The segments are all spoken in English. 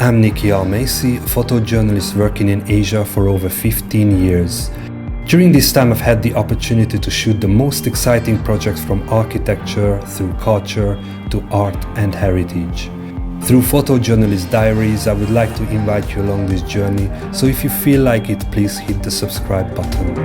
I'm Nicky Almacy, a photojournalist working in Asia for over 15 years. During this time I've had the opportunity to shoot the most exciting projects from architecture through culture to art and heritage. Through Photojournalist Diaries, I would like to invite you along this journey, so if you feel like it, please hit the subscribe button.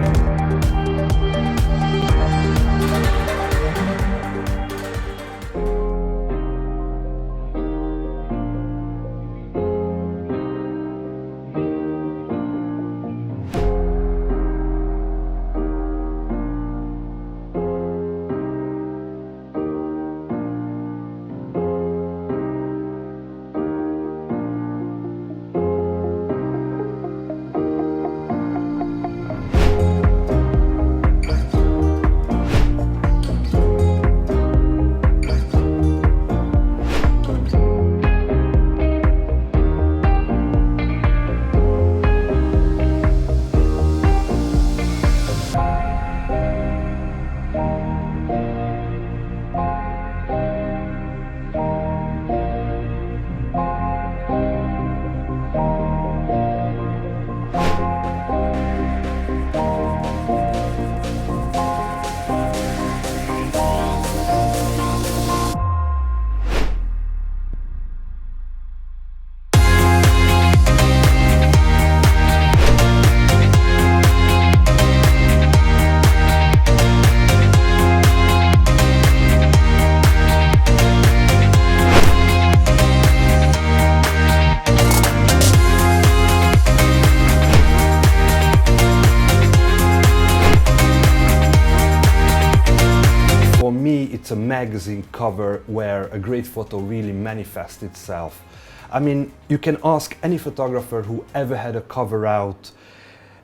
For me, it's a magazine cover where a great photo really manifests itself. I mean, you can ask any photographer who ever had a cover out,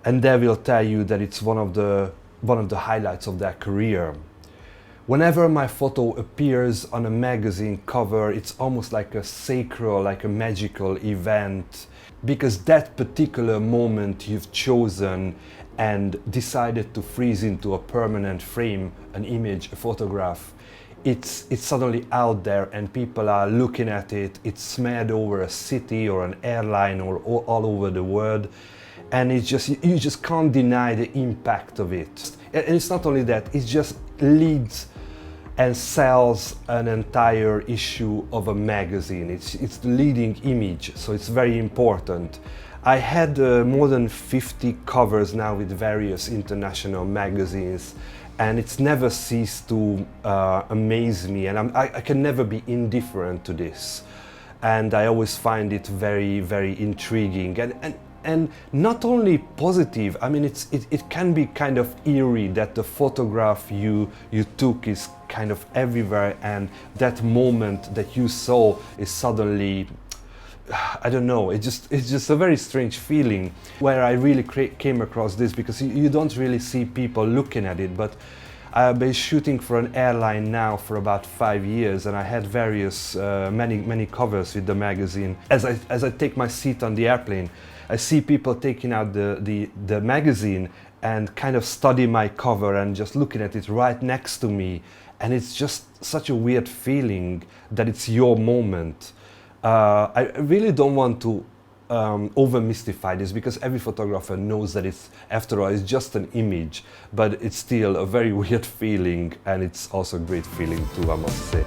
and they will tell you that it's one of the highlights of their career. Whenever my photo appears on a magazine cover, it's almost like a sacred, like a magical event, because that particular moment you've chosen and decided to freeze into a permanent frame, an image, a photograph, it's suddenly out there and people are looking at it. It's smeared over a city or an airline or all over the world, and you just can't deny the impact of it. And it's not only that, it just leads and sells an entire issue of a magazine. It's the leading image, so it's very important. I had more than 50 covers now with various international magazines, and it's never ceased to amaze me, and I can never be indifferent to this. And I always find it very, very intriguing and not only positive. I mean, it can be kind of eerie that the photograph you took is kind of everywhere, and that moment that you saw is suddenly, I don't know, it's just a very strange feeling. Where I really came across this, because you don't really see people looking at it, but I've been shooting for an airline now for about 5 years, and I had various many covers with the magazine. As I take my seat on the airplane, I see people taking out the magazine and kind of study my cover and just looking at it right next to me, and it's just such a weird feeling that it's your moment. I really don't want to over-mystify this, because every photographer knows that it's, after all, it's just an image, but it's still a very weird feeling, and it's also a great feeling too, I must say.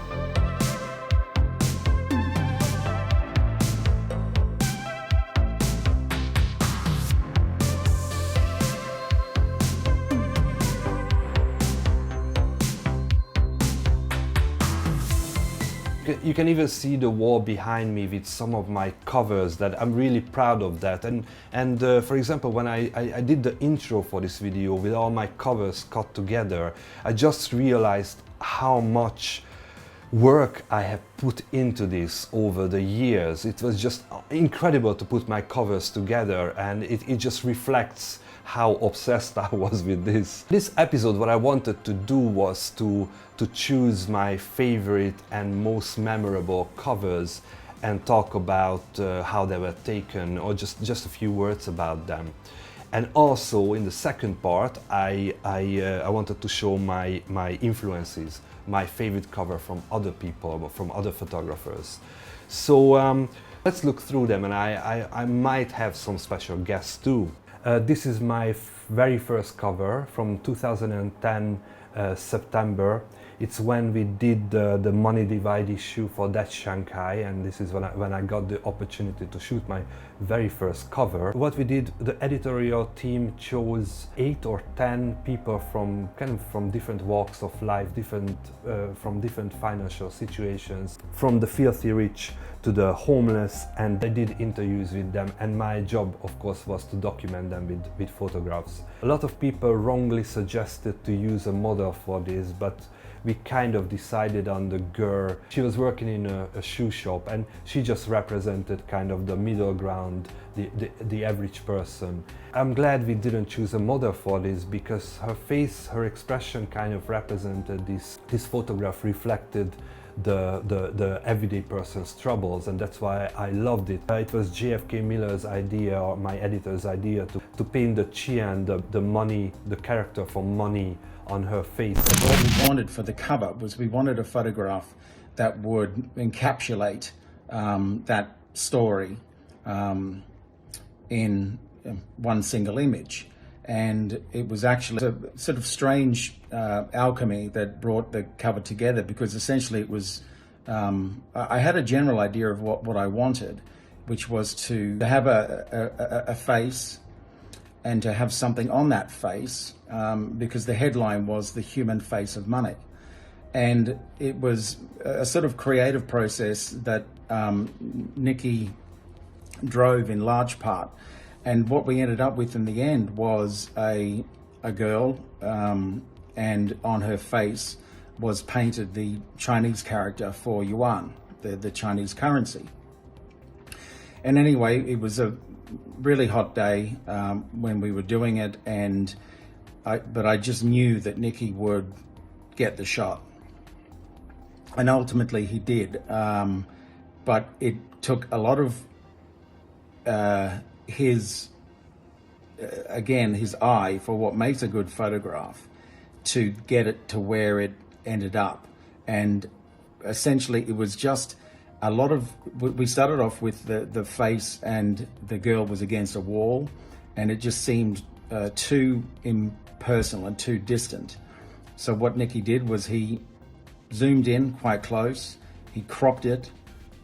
You can even see the wall behind me with some of my covers, that I'm really proud of that. And for example, when I did the intro for this video with all my covers cut together, I just realized how much work I have put into this over the years. It was just incredible to put my covers together, and it just reflects how obsessed I was with this. This episode, what I wanted to do was to choose my favorite and most memorable covers and talk about how they were taken, or just a few words about them. And also in the second part, I wanted to show my influences, my favorite cover from other people, from other photographers. So Let's look through them, and I might have some special guests too. This is my very first cover from 2010 September. It's when we did the Money Divide issue for That Shanghai, and this is when I got the opportunity to shoot my very first cover. What we did, the editorial team chose 8 or 10 people from from different walks of life, from different financial situations, from the filthy rich to the homeless, and I did interviews with them, and my job of course was to document them with photographs. A lot of people wrongly suggested to use a model for this, but we kind of decided on the girl. She was working in a shoe shop, and she just represented kind of the middle ground, the average person. I'm glad we didn't choose a model for this, because her face, her expression kind of represented this. This photograph reflected the everyday person's troubles, and that's why I loved it. It was JFK Miller's idea, or my editor's idea, to paint the Chian, the money, the character for money on her face. What we wanted for the cover was we wanted a photograph that would encapsulate that story in one single image. And it was actually a sort of strange alchemy that brought the cover together, because essentially it was, I had a general idea of what I wanted, which was to have a face and to have something on that face, because the headline was The Human Face of Money. And it was a sort of creative process that Nikki drove in large part. And what we ended up with in the end was a girl, and on her face was painted the Chinese character for yuan, the Chinese currency. And anyway, it was a really hot day when we were doing it, but I just knew that Nikki would get the shot. And ultimately he did, but it took a lot of his eye for what makes a good photograph to get it to where it ended up. And essentially it was just a lot of, we started off with the face, and the girl was against a wall, and it just seemed too impersonal and too distant. So what Nicky did was he zoomed in quite close, he cropped it,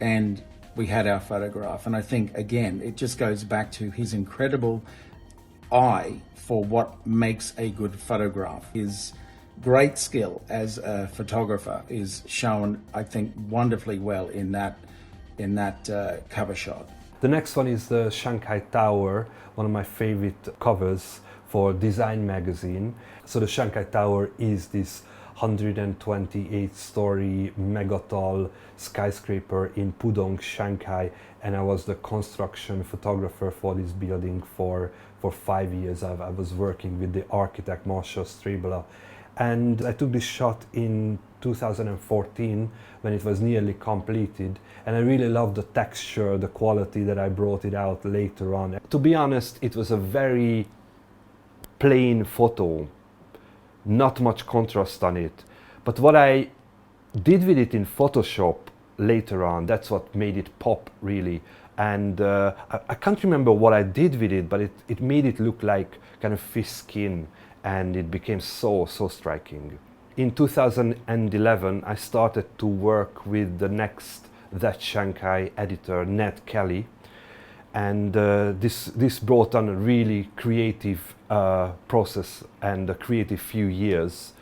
and we had our photograph. And I think, again, it just goes back to his incredible eye for what makes a good photograph. His great skill as a photographer is shown, I think, wonderfully well in that cover shot. The next one is the Shanghai Tower, one of my favorite covers for Design magazine. So the Shanghai Tower is this 128-story megatall skyscraper in Pudong, Shanghai, and I was the construction photographer for this building for 5 years. I was working with the architect Marshall Strabela, and I took this shot in 2014 when it was nearly completed, and I really loved the texture, the quality that I brought it out later on. To be honest, it was a very plain photo, not much contrast on it, but what I did with it in Photoshop later on, that's what made it pop really. And I can't remember what I did with it, but it made it look like kind of fish skin, and it became so striking. In 2011 I started to work with the next That Shanghai editor, Ned Kelly, and this brought on a really creative process and a creative few years.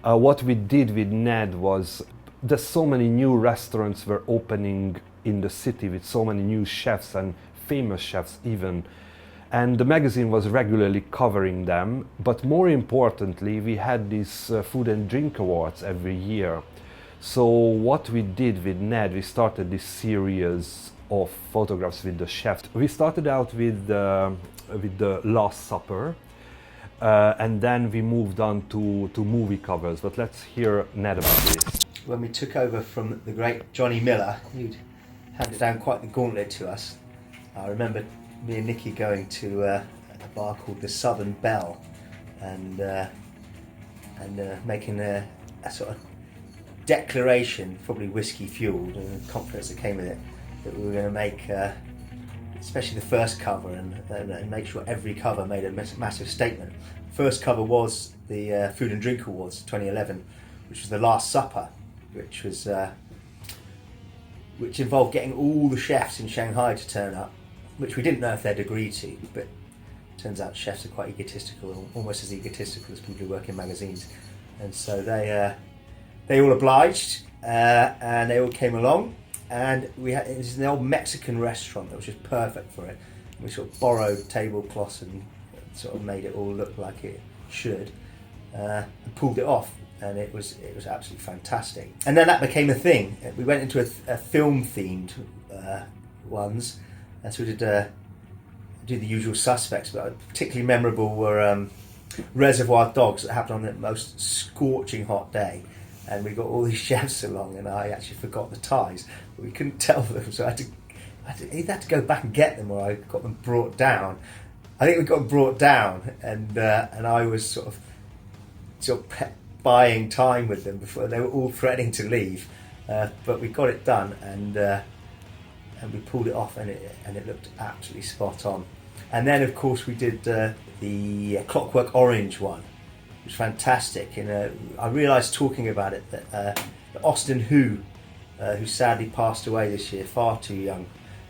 What we did with Ned was, there's so many new restaurants were opening in the city with so many new chefs and famous chefs even, and the magazine was regularly covering them. But more importantly, we had these food and drink awards every year. So what we did with Ned, we started this series of photographs with the chefs. We started out with the Last Supper, and then we moved on to movie covers. But let's hear Ned about this. When we took over from the great Johnny Miller, he'd handed down quite the gauntlet to us. I remember me and Nicky going to a bar called the Southern Belle, and making a sort of declaration, probably whiskey fueled, and the confidence that came with it, that we were going to make, especially the first cover, and make sure every cover made a massive statement. First cover was the Food and Drink Awards 2011, which was the Last Supper, which was which involved getting all the chefs in Shanghai to turn up, which we didn't know if they'd agree to, but turns out chefs are quite egotistical, almost as egotistical as people who work in magazines, and so they all obliged, and they all came along, and it was an old Mexican restaurant that was just perfect for it. We sort of borrowed tablecloths and sort of made it all look like it should, and pulled it off, and it was absolutely fantastic. And then that became a thing. We went into a film themed ones, and so we did the usual suspects, but particularly memorable were Reservoir Dogs, that happened on the most scorching hot day, and we got all these chefs along, and I actually forgot the ties, but we couldn't tell them, so I either had to go back and get them, or I got them brought down. I think we got them brought down, and I was sort of buying time with them before they were all threatening to leave, but we got it done, and we pulled it off, and it looked absolutely spot on. And then of course we did the Clockwork Orange one, which was fantastic. And I realised talking about it that Austin who sadly passed away this year, far too young,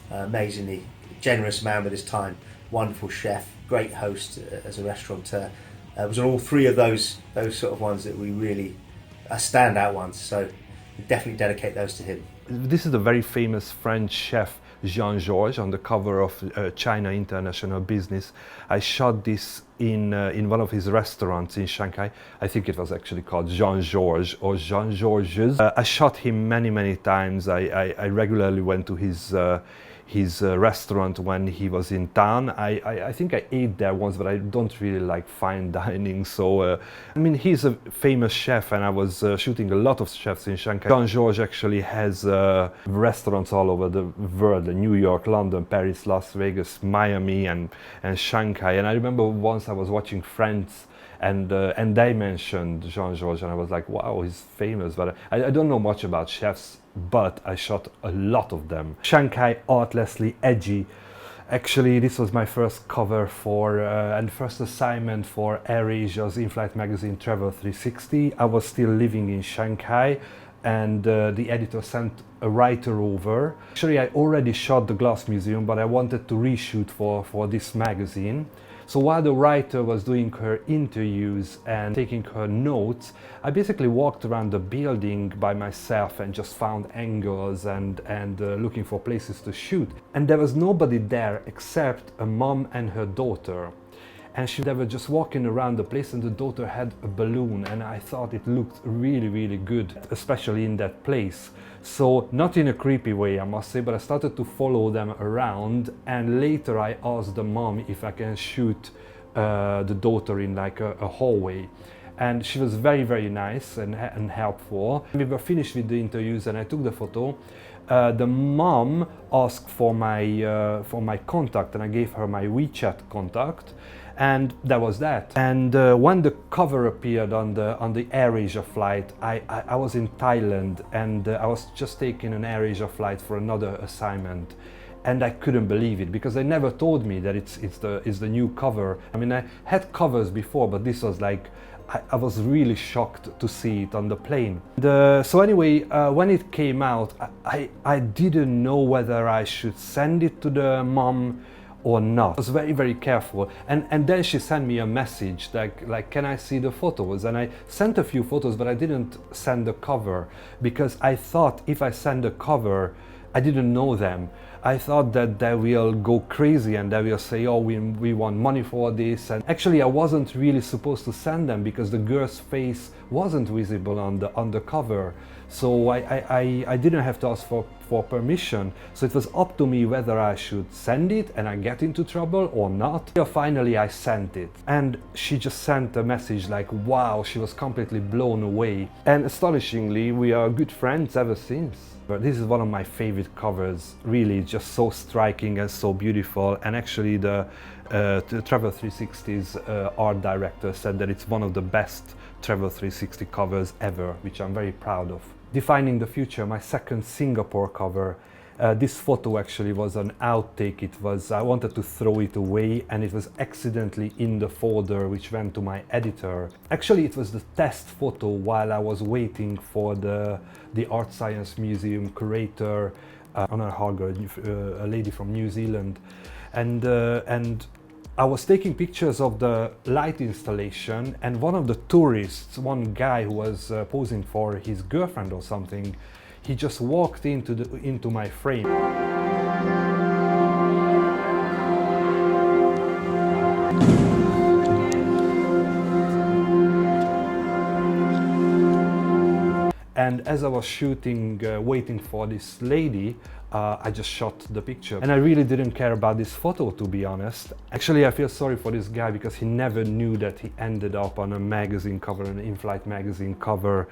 amazingly generous man with his time, wonderful chef, great host as a restaurateur, was on all three of those sort of ones that we really standout ones. So we definitely dedicate those to him. This is the very famous French chef Jean-Georges on the cover of China International Business. I shot this in one of his restaurants in Shanghai. I think it was actually called Jean-Georges or Jean-Georges. I shot him many times. I regularly went to his restaurant when he was in town. I think I ate there once, but I don't really like fine dining. So, I mean, he's a famous chef, and I was shooting a lot of chefs in Shanghai. Jean-Georges actually has restaurants all over the world, New York, London, Paris, Las Vegas, Miami, and Shanghai. And I remember once I was watching Friends, and they mentioned Jean-Georges, and I was like, wow, he's famous. But I don't know much about chefs, but I shot a lot of them. Shanghai, artlessly edgy. Actually, this was my first cover and first assignment for AirAsia's in-flight magazine Travel 360. I was still living in Shanghai, and the editor sent a writer over. Actually, I already shot the Glass Museum, but I wanted to reshoot for this magazine. So while the writer was doing her interviews and taking her notes, I basically walked around the building by myself and just found angles and looking for places to shoot. And there was nobody there except a mom and her daughter. And they were just walking around the place, and the daughter had a balloon, and I thought it looked really good, especially in that place. So, not in a creepy way, I must say, but I started to follow them around, and later I asked the mom if I can shoot the daughter in like a hallway. And she was very nice and helpful. We were finished with the interviews, and I took the photo. The mom asked for my contact, and I gave her my WeChat contact. And that was that. And when the cover appeared on the AirAsia flight, I was in Thailand, and I was just taking an AirAsia flight for another assignment, and I couldn't believe it, because they never told me that it's the new cover. I mean, I had covers before, but this was like, I was really shocked to see it on the plane. So anyway, when it came out, I didn't know whether I should send it to the mom or not. I was very careful, and then she sent me a message like can I see the photos, and I sent a few photos, but I didn't send the cover, because I thought if I send the cover, I didn't know them. I thought that they will go crazy and they will say, oh, we want money for this. And actually I wasn't really supposed to send them, because the girl's face wasn't visible on the cover. So I didn't have to ask for permission. So it was up to me whether I should send it and I get into trouble or not. Finally I sent it, and she just sent a message like, wow, she was completely blown away. And astonishingly, we are good friends ever since. But this is one of my favorite covers, really, just so striking and so beautiful. And actually the Travel 360's art director said that it's one of the best Travel 360 covers ever, which I'm very proud of. Defining the Future, my second Singapore cover. This photo actually was an outtake. I wanted to throw it away, and it was accidentally in the folder which went to my editor. Actually, it was the test photo while I was waiting for the Art Science Museum curator, Anna Harger, a lady from New Zealand, and I was taking pictures of the light installation, and one of the tourists, one guy who was posing for his girlfriend or something, he just walked into my frame. And as I was shooting, waiting for this lady, I just shot the picture. And I really didn't care about this photo, to be honest. Actually, I feel sorry for this guy because he never knew that he ended up on a magazine cover, an in-flight magazine cover,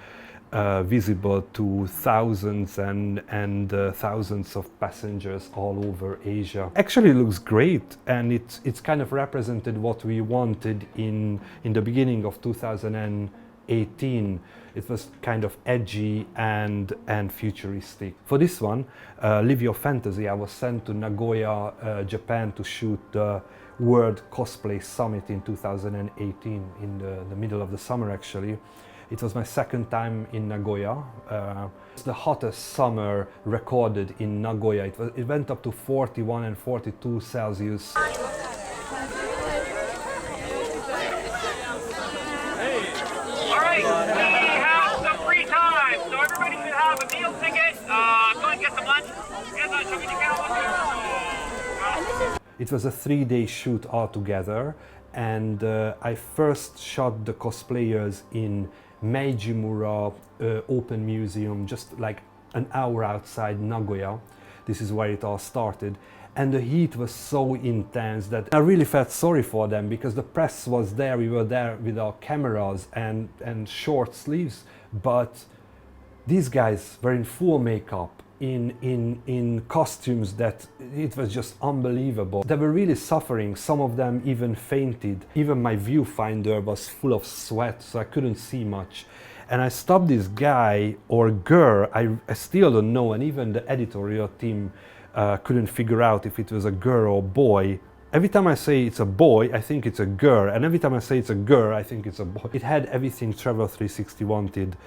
visible to thousands and thousands of passengers all over Asia. Actually, it looks great, and it's kind of represented what we wanted in the beginning of 2018. It was kind of edgy and futuristic. For this one, Live Your Fantasy, I was sent to Nagoya, Japan to shoot the World Cosplay Summit in 2018, in the middle of the summer actually. It was my second time in Nagoya. It's the hottest summer recorded in Nagoya. It went up to 41 and 42 Celsius. All right, we have some free time, so everybody should have a meal ticket. Go and get some lunch. It was a 3-day shoot altogether, and I first shot the cosplayers in Meijimura Open Museum, just like an hour outside Nagoya. This is where it all started. And the heat was so intense that I really felt sorry for them, because the press was there, we were there with our cameras and short sleeves, but these guys were in full makeup, in costumes that it was just unbelievable. They were really suffering. Some of them even fainted. Even my viewfinder was full of sweat, so I couldn't see much. And I stopped this guy or girl, I still don't know, and even the editorial team couldn't figure out if it was a girl or boy. Every time I say it's a boy, I think it's a girl, and every time I say it's a girl, I think it's a boy. It had everything Travel 360 wanted.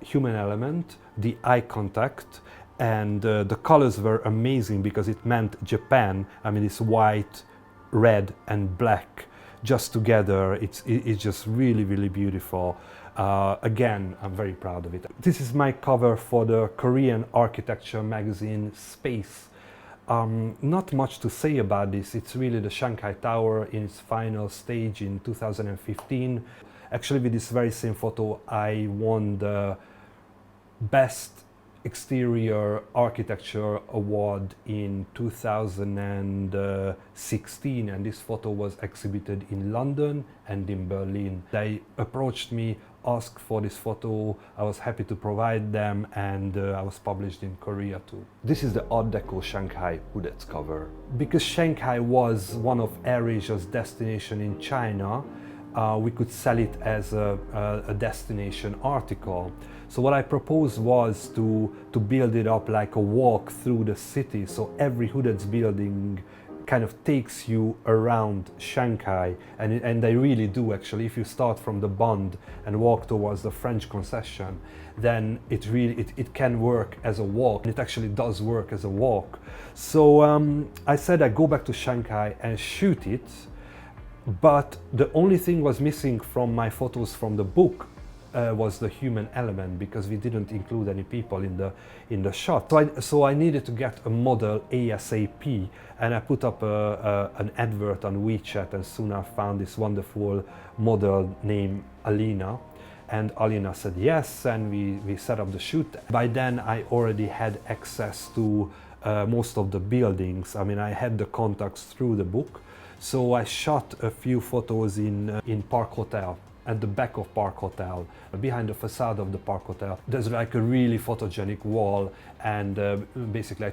Human element, the eye contact, and the colors were amazing because it meant Japan. I mean, it's white, red and black just together. It's just really, really beautiful. Again, I'm very proud of it. This is my cover for the Korean architecture magazine Space. Not much to say about this. It's really the Shanghai Tower in its final stage in 2015. Actually, with this very same photo, I won the Best Exterior Architecture Award in 2016, and this photo was exhibited in London and in Berlin. They approached me, asked for this photo. I was happy to provide them, and I was published in Korea too. This is the Art Deco Shanghai hooded cover. Because Shanghai was one of AirAsia's destination in China, we could sell it as a destination article. So what I proposed was to build it up like a walk through the city. So every hooded building kind of takes you around Shanghai, and they really do actually. If you start from the Bund and walk towards the French concession, then it can work as a walk. It actually does work as a walk. So I said I'd go back to Shanghai and shoot it. But the only thing was missing from my photos from the book was the human element, because we didn't include any people in the shot. So I needed to get a model ASAP, and I put up an advert on WeChat, and soon I found this wonderful model named Alina. And Alina said yes, and we set up the shoot. By then I already had access to most of the buildings. I mean, I had the contacts through the book. So I shot a few photos in Park Hotel, at the back of Park Hotel, behind the facade of the Park Hotel. There's like a really photogenic wall, and basically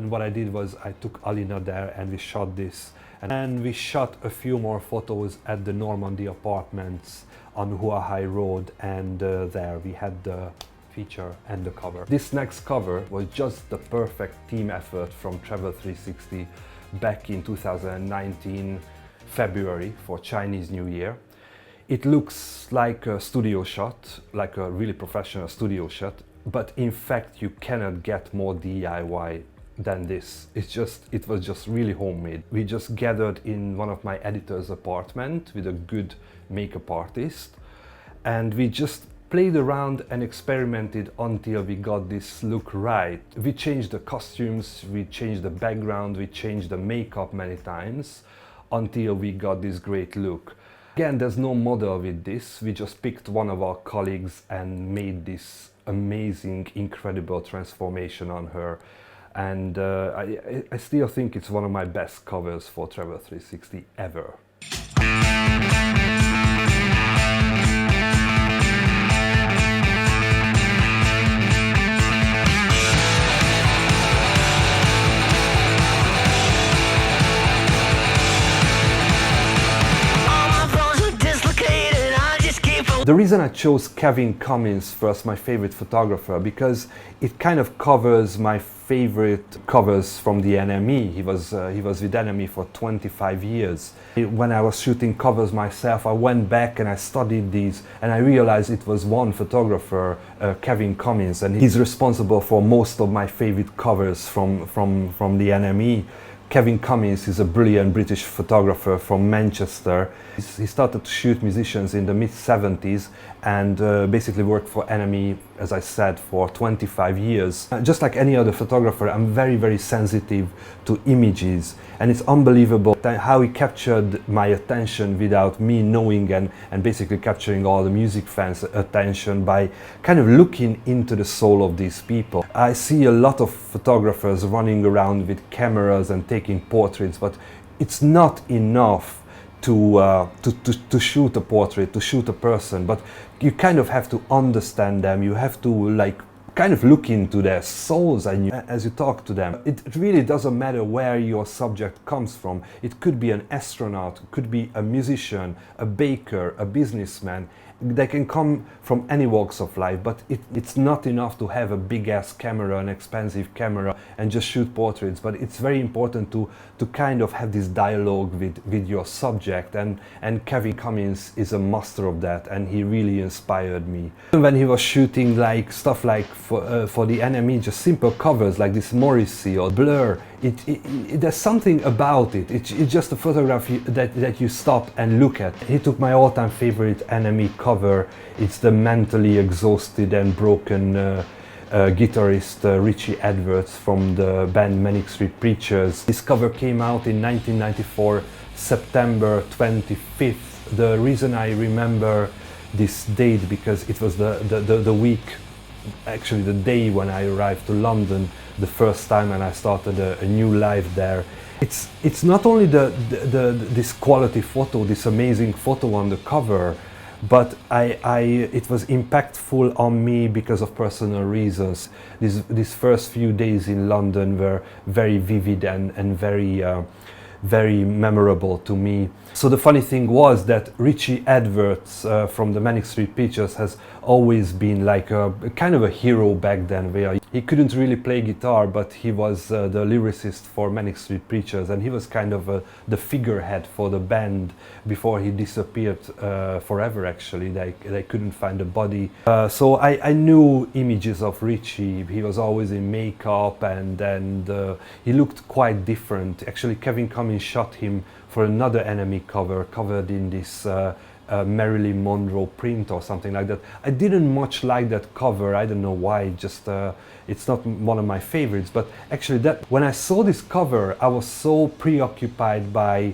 what I did was I took Alina there and we shot this. And we shot a few more photos at the Normandy apartments on Huahai Road, and there we had the feature and the cover. This next cover was just the perfect team effort from Travel 360 back in 2019 February for Chinese New Year. It looks like a studio shot, like a really professional studio shot, but in fact you cannot get more DIY than this. It was just really homemade. We just gathered in one of my editor's apartment with a good makeup artist, and we just played around and experimented until we got this look right. We changed the costumes, we changed the background, we changed the makeup many times until we got this great look. Again, there's no model with this. We just picked one of our colleagues and made this amazing, incredible transformation on her. And I still think it's one of my best covers for Travel 360 ever. The reason I chose Kevin Cummins first, my favorite photographer, because it kind of covers my favorite covers from the NME. He was with NME for 25 years. When I was shooting covers myself, I went back and I studied these, and I realized it was one photographer, Kevin Cummins, and he's responsible for most of my favorite covers from the NME. Kevin Cummins is a brilliant British photographer from Manchester. He started to shoot musicians in the mid-70s and basically worked for NME, as I said, for 25 years. Just like any other photographer, I'm very, very sensitive to images, and it's unbelievable how he captured my attention without me knowing, and basically capturing all the music fans' attention by kind of looking into the soul of these people. I see a lot of photographers running around with cameras and taking portraits, but it's not enough to shoot a portrait, to shoot a person, but you kind of have to understand them. You have to like kind of look into their souls as you talk to them. It really doesn't matter where your subject comes from. It could be an astronaut, it could be a musician, a baker, a businessman. They can come from any walks of life, but it's not enough to have a big-ass camera, an expensive camera, and just shoot portraits. But it's very important to kind of have this dialogue with your subject, and Kevin Cummins is a master of that, and he really inspired me. When he was shooting like stuff like for the NME, just simple covers like this Morrissey or Blur, there's something about it. It's just a photograph that you stop and look at. He took my all-time favorite NME cover. It's the mentally exhausted and broken guitarist Richie Edwards from the band Manic Street Preachers. This cover came out in 1994, September 25th. The reason I remember this date because it was the week, actually the day when I arrived to London the first time, and I started a new life there. It's not only this quality photo, this amazing photo on the cover, but it was impactful on me because of personal reasons. These first few days in London were very vivid and very memorable to me. So the funny thing was that Richie Edwards from the Manic Street Preachers has always been like a kind of a hero back then, where he couldn't really play guitar, but he was the lyricist for Manic Street Preachers, and he was kind of the figurehead for the band before he disappeared forever. Actually, they couldn't find a body. So I knew images of Richie. He was always in makeup, and he looked quite different. Actually, Kevin Cummins shot him for another NME cover, covered in this Marilyn Monroe print or something like that. I didn't much like that cover. I don't know why. Just it's not one of my favorites. But actually, when I saw this cover, I was so preoccupied by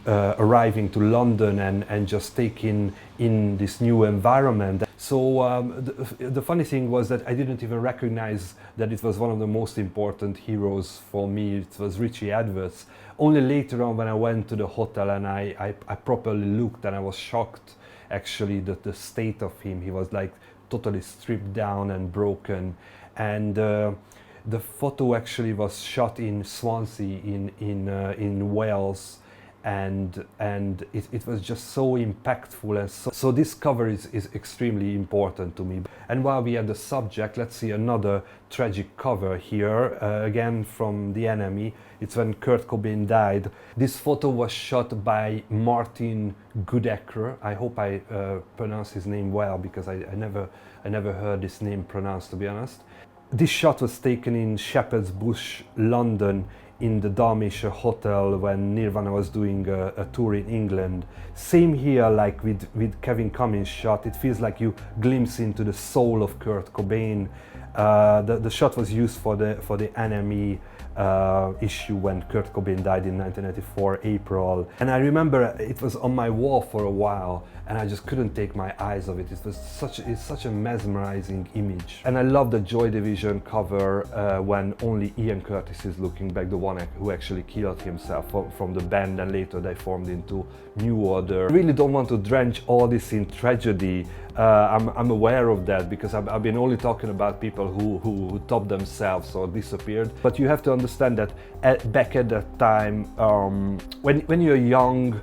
arriving to London and just taking in this new environment. So the funny thing was that I didn't even recognize that it was one of the most important heroes for me. It was Richie Edwards. Only later on, when I went to the hotel and I properly looked, and I was shocked actually that the state of him. He was like totally stripped down and broken. And the photo actually was shot in Swansea in Wales. and it was just so impactful, and so this cover is extremely important to me. And while we are the subject, let's see another tragic cover here, again from The Enemy. It's when Kurt Cobain died. This photo was shot by Martin Goodacre. I hope I pronounce his name well, because I never heard this name pronounced, to be honest. This shot was taken in Shepherd's Bush, London, in the Dalmatia Hotel when Nirvana was doing a tour in England. Same here, like with Kevin Cummins' shot, it feels like you glimpse into the soul of Kurt Cobain. The shot was used for the Enemy issue when Kurt Cobain died in 1994, April. And I remember it was on my wall for a while, and I just couldn't take my eyes off it. It's such a mesmerizing image. And I love the Joy Division cover when only Ian Curtis is looking back, the one who actually killed himself from the band, and later they formed into New Order. I really don't want to drench all this in tragedy. I'm aware of that, because I've been only talking about people who topped themselves or disappeared. But you have to understand that back at that time, when you're young,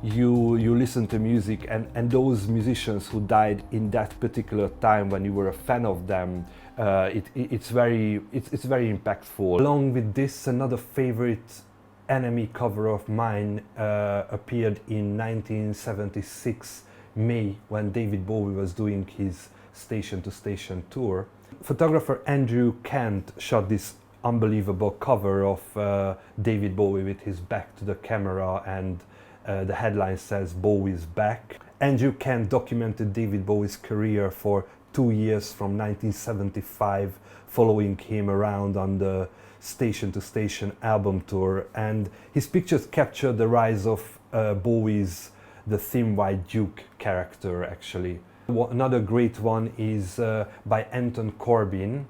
you listen to music, and those musicians who died in that particular time when you were a fan of them, it's very impactful. Along with this, another favorite Enemy cover of mine appeared in 1976 May, when David Bowie was doing his Station to Station tour. Photographer Andrew Kent shot this unbelievable cover of David Bowie with his back to the camera, and the headline says "Bowie's back." Andrew Kent documented David Bowie's career for 2 years from 1975, following him around on the Station to Station album tour, and his pictures capture the rise of Bowie's the Thin White Duke character, actually. Another great one is by Anton Corbin,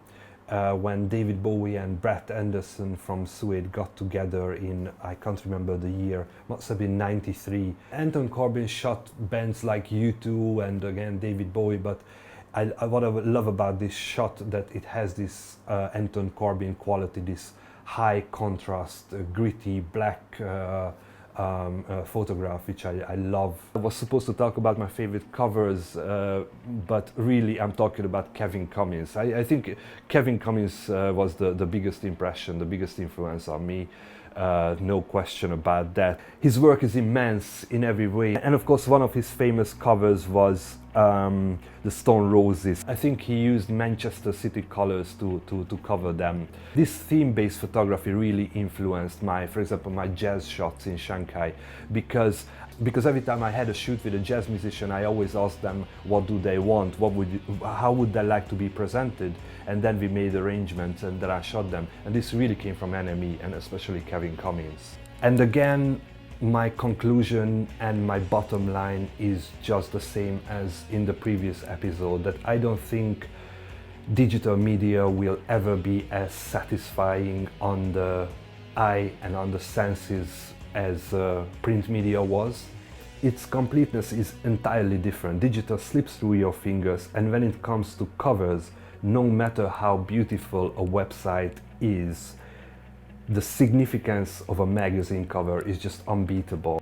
when David Bowie and Brett Anderson from Suede got together in, I can't remember the year, must have been 93. Anton Corbin shot bands like U2 and again David Bowie, but what I love about this shot, that it has this Anton Corbin quality, this high contrast, gritty black photograph, which I love. I was supposed to talk about my favorite covers, but really I'm talking about Kevin Cummins. I think Kevin Cummins was the biggest impression, the biggest influence on me. No question about that. His work is immense in every way, and of course one of his famous covers was the Stone Roses. I think he used Manchester City colours to cover them. This theme-based photography really influenced for example, my jazz shots in Shanghai, because every time I had a shoot with a jazz musician, I always asked them what do they want, how would they like to be presented, and then we made arrangements and then I shot them. And this really came from Enemy, and especially Kevin Cummins. And again, my conclusion and my bottom line is just the same as in the previous episode, that I don't think digital media will ever be as satisfying on the eye and on the senses as print media was. Its completeness is entirely different. Digital slips through your fingers, and when it comes to covers, no matter how beautiful a website is, the significance of a magazine cover is just unbeatable.